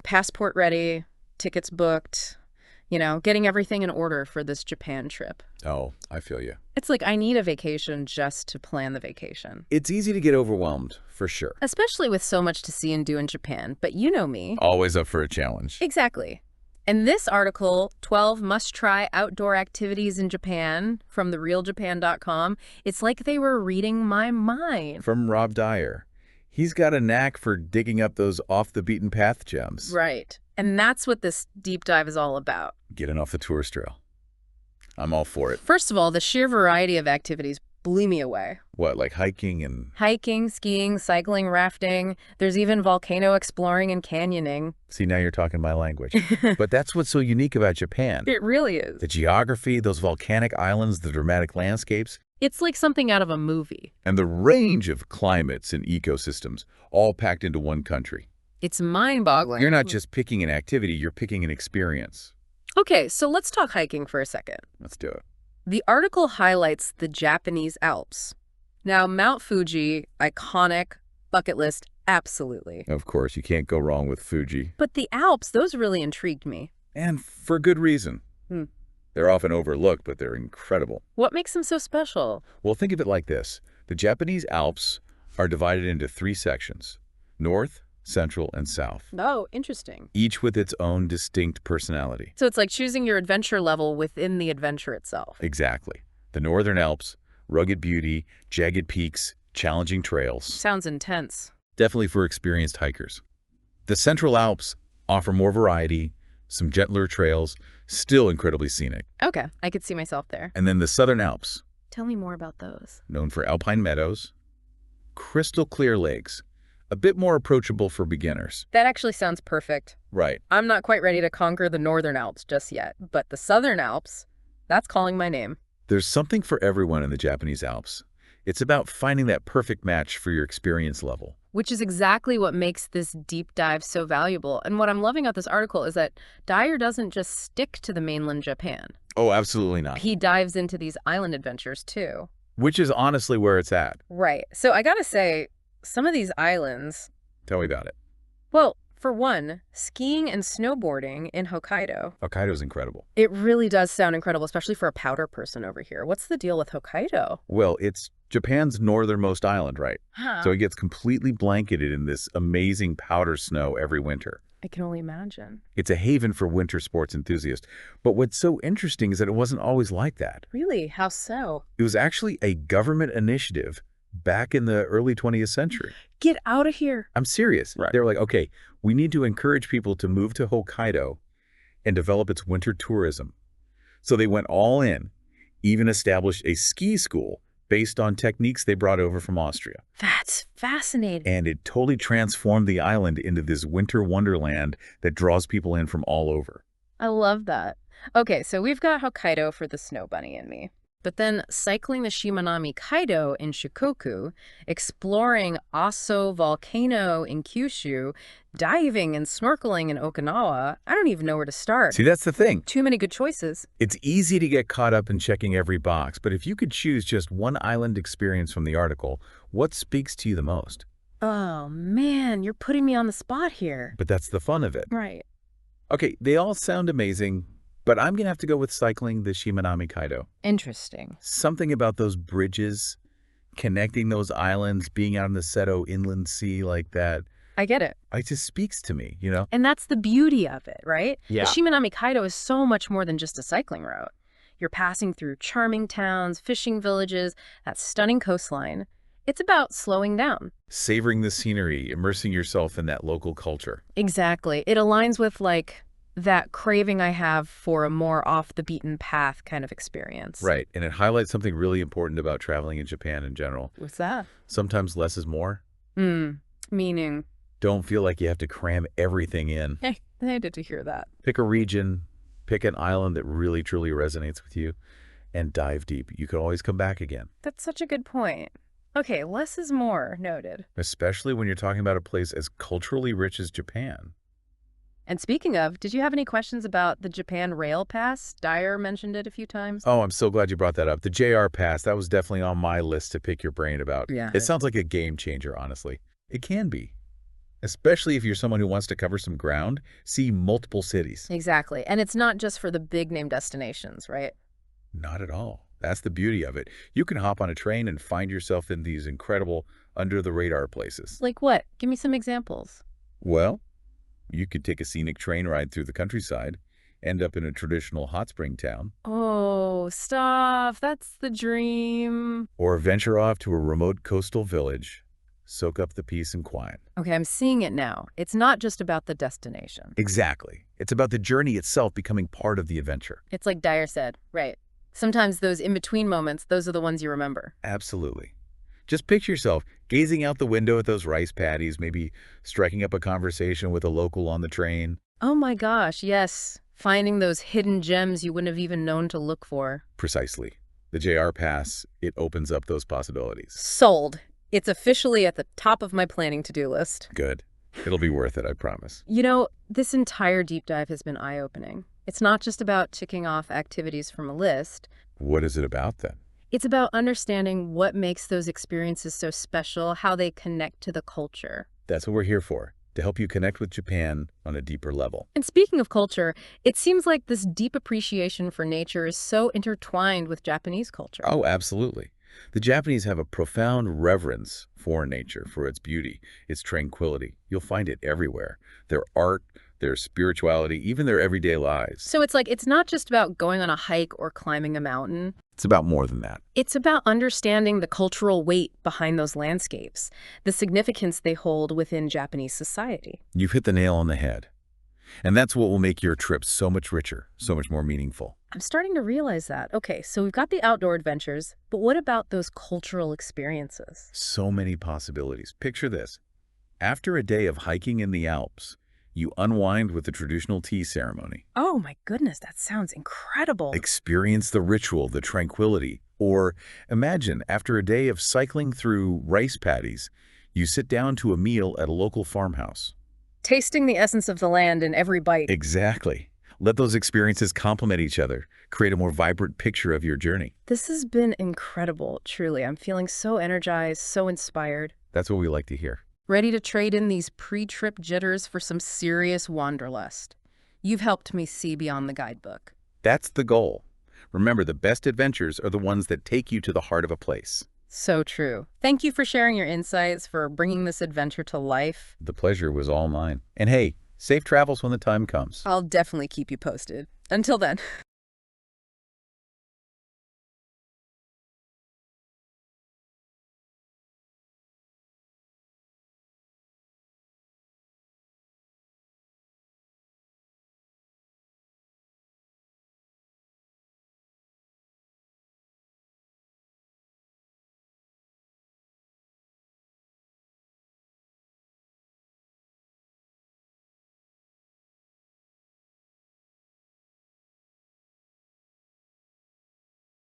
Passport ready, tickets booked, getting everything in order for this Japan trip. Oh, I feel you. It's like I need a vacation just to plan the vacation. It's easy to get overwhelmed, for sure. Especially with so much to see and do in Japan, but you know me. Always up for a challenge. Exactly. In this article, 12 must-try outdoor activities in Japan from therealjapan.com, it's like they were reading my mind. From Rob Dyer. He's got a knack for digging up those off-the-beaten-path gems. Right. And that's what this deep dive is all about. Getting off the tourist trail. I'm all for it. First of all, the sheer variety of activities blew me away. What, like hiking and... Hiking, skiing, cycling, rafting. There's even volcano exploring and canyoning. See, now you're talking my language. But that's what's so unique about Japan. It really is. The geography, those volcanic islands, the dramatic landscapes. It's like something out of a movie. And the range of climates and ecosystems, all packed into one country. It's mind-boggling. You're not just picking an activity, you're picking an experience. Okay, so let's talk hiking for a second. Let's do it. The article highlights the Japanese Alps. Now, Mount Fuji, iconic, bucket list, absolutely. Of course, you can't go wrong with Fuji. But the Alps, those really intrigued me. And for good reason. They're often overlooked, but they're incredible. What makes them so special? Well, think of it like this. The Japanese Alps are divided into 3 sections: north, central, and south. Oh, interesting. Each with its own distinct personality. So it's like choosing your adventure level within the adventure itself. Exactly. The Northern Alps, rugged beauty, jagged peaks, challenging trails. Sounds intense. Definitely for experienced hikers. The Central Alps offer more variety, some gentler trails, still incredibly scenic. Okay, I could see myself there. And then the Southern Alps, Tell me more about those. known for alpine meadows, crystal clear lakes, a bit more approachable for beginners. That actually sounds perfect. Right. I'm not quite ready to conquer the Northern Alps just yet, but the Southern Alps, that's calling my name. There's something for everyone in the Japanese Alps. It's about finding that perfect match for your experience level. Which is exactly what makes this deep dive so valuable. And what I'm loving about this article is that Dyer doesn't just stick to the mainland Japan. Oh, absolutely not. He dives into these island adventures too. Which is honestly where it's at. Right. So I gotta say, some of these islands, Tell me about it. well, for one, skiing and snowboarding in Hokkaido. Hokkaido's incredible. It really does sound incredible, especially for a powder person over here. What's the deal with Hokkaido? Well, it's Japan's northernmost island, right? Huh. So it gets completely blanketed in this amazing powder snow every winter. I can only imagine. It's a haven for winter sports enthusiasts. But what's so interesting is that it wasn't always like that. Really? How so? It was actually a government initiative back in the early 20th century. Get out of here. I'm serious. Right. They were like, okay, we need to encourage people to move to Hokkaido and develop its winter tourism. So they went all in, even established a ski school based on techniques they brought over from Austria. That's fascinating. And it totally transformed the island into this winter wonderland that draws people in from all over. I love that. Okay, so we've got Hokkaido for the snow bunny in me. But then cycling the Shimanami Kaido in Shikoku, exploring Aso Volcano in Kyushu, diving and snorkeling in Okinawa, I don't even know where to start. See, that's the thing. Too many good choices. It's easy to get caught up in checking every box, but if you could choose just one island experience from the article, what speaks to you the most? Oh, man, you're putting me on the spot here. But that's the fun of it. Right. Okay, they all sound amazing, but I'm going to have to go with cycling the Shimanami Kaido. Interesting. Something about those bridges, connecting those islands, being out in the Seto Inland Sea like that, I get it. it just speaks to me, you know? And that's the beauty of it, right? Yeah. The Shimanami Kaido is so much more than just a cycling route. You're passing through charming towns, fishing villages, that stunning coastline. It's about slowing down. Savoring the scenery, immersing yourself in that local culture. Exactly. It aligns with, that craving I have for a more off-the-beaten-path kind of experience. Right, and it highlights something really important about traveling in Japan in general. What's that? Sometimes less is more. Meaning? Don't feel like you have to cram everything in. I needed to hear that. Pick a region, pick an island that really, truly resonates with you, and dive deep. You could always come back again. That's such a good point. Okay, less is more, noted. Especially when you're talking about a place as culturally rich as Japan. And speaking of, did you have any questions about the Japan Rail Pass? Dyer mentioned it a few times. Oh, I'm so glad you brought that up. The JR Pass, that was definitely on my list to pick your brain about. Yeah. It sounds like a game changer, honestly. It can be. Especially if you're someone who wants to cover some ground, see multiple cities. Exactly. And it's not just for the big name destinations, right? Not at all. That's the beauty of it. You can hop on a train and find yourself in these incredible under-the-radar places. Like what? Give me some examples. Well, you could take a scenic train ride through the countryside, end up in a traditional hot spring town, Oh, stop. That's the dream. or venture off to a remote coastal village, soak up the peace and quiet. Okay, I'm seeing it now. It's not just about the destination. Exactly. It's about the journey itself becoming part of the adventure. It's like Dyer said, right? Sometimes those in-between moments, those are the ones you remember. Absolutely. Just picture yourself gazing out the window at those rice paddies, maybe striking up a conversation with a local on the train. Oh my gosh, yes. Finding those hidden gems you wouldn't have even known to look for. Precisely. The JR Pass, it opens up those possibilities. Sold. It's officially at the top of my planning to-do list. Good. It'll be worth it, I promise. You know, this entire deep dive has been eye-opening. It's not just about ticking off activities from a list. What is it about then? It's about understanding what makes those experiences so special, how they connect to the culture. That's what we're here for, to help you connect with Japan on a deeper level. And speaking of culture, it seems like this deep appreciation for nature is so intertwined with Japanese culture. Oh, absolutely. The Japanese have a profound reverence for nature, for its beauty, its tranquility. You'll find it everywhere. Their art, their spirituality, even their everyday lives. So it's not just about going on a hike or climbing a mountain. It's about more than that. It's about understanding the cultural weight behind those landscapes, the significance they hold within Japanese society. You've hit the nail on the head. And that's what will make your trip so much richer, so much more meaningful. I'm starting to realize that. Okay, so we've got the outdoor adventures, but what about those cultural experiences? So many possibilities. Picture this. After a day of hiking in the Alps, you unwind with the traditional tea ceremony. Oh my goodness, that sounds incredible. Experience the ritual, the tranquility. Or imagine, after a day of cycling through rice paddies, you sit down to a meal at a local farmhouse. Tasting the essence of the land in every bite. Exactly. Let those experiences complement each other, create a more vibrant picture of your journey. This has been incredible, truly. I'm feeling so energized, so inspired. That's what we like to hear. Ready to trade in these pre-trip jitters for some serious wanderlust. You've helped me see beyond the guidebook. That's the goal. Remember, the best adventures are the ones that take you to the heart of a place. So true. Thank you for sharing your insights, for bringing this adventure to life. The pleasure was all mine. And hey, safe travels when the time comes. I'll definitely keep you posted. Until then.